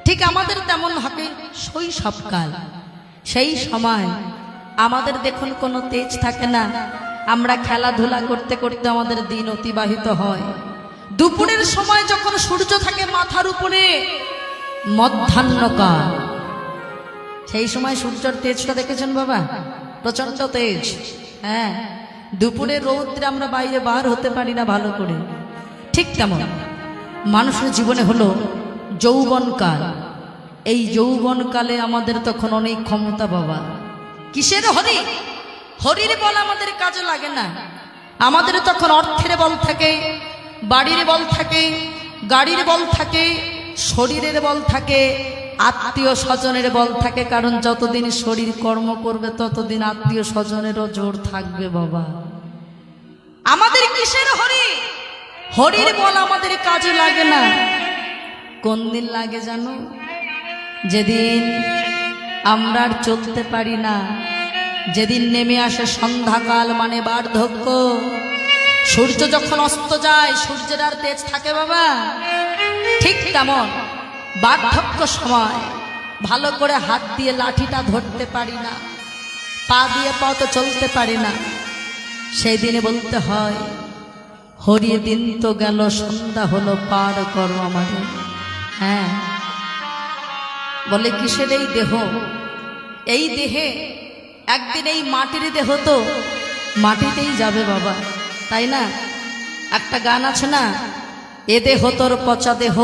ঠিক আমাদের তেমন হবে শৈশবকাল। সেই সময় আমাদের দেখুন কোনো তেজ থাকে না, আমরা খেলাধুলা করতে করতে আমাদের দিন অতিবাহিত হয়। দুপুরের সময় যখন সূর্য থাকে মাথার উপরে, মধ্যাহ্নকাল, সেই সময় সূর্যের তেজটা দেখেছেন বাবা? প্রচন্ড তেজ। হ্যাঁ, দুপুরে রৌদ্রে আমরা বাইরে বার হতে পারি না ভালো করে। ঠিক তেমন মানুষের জীবনে হলো যৌবনকাল। এই যৌবনকালে আমাদের তখন অনেক ক্ষমতা বাবা। কিসের হরি? হরির বল আমাদের কাজে লাগে না। আমাদের তখন অর্থের বল থাকে, বাড়ির বল থাকে, গাড়ির বল থাকে, শরীরের বল থাকে, আত্মীয় স্বজনের বল থাকে। কারণ যতদিন শরীর কর্ম করবে ততদিন আত্মীয় স্বজনেরও জোর থাকবে বাবা। আমাদের কিসের হরি? হরির বল আমাদের কাজে লাগে না। কোন দিন লাগে জানো? যেদিন আমরা আর চলতে পারি না, যেদিন নেমে আসে সন্ধ্যাকাল, মানে বার্ধক্য। সূর্য যখন অস্ত যায়, সূর্যের আর তেজ থাকে বাবা? ঠিক তেমন বার্ধক্য সময় ভালো করে হাত দিয়ে লাঠিটা ধরতে পারি না, পা দিয়ে পথ চলতে পারি না। সেই দিনে বলতে হয়, হরি দিন তো গেল, সন্ধ্যা হলো, পার করো আমাদের। হ্যাঁ, বলে কিসের এই দেহ? এই দেহে একদিন এই মাটির দেহ তো মাটিতেই যাবে বাবা, তাই না? একটা গান আছে না, এ দেহ তোর পচা দেহ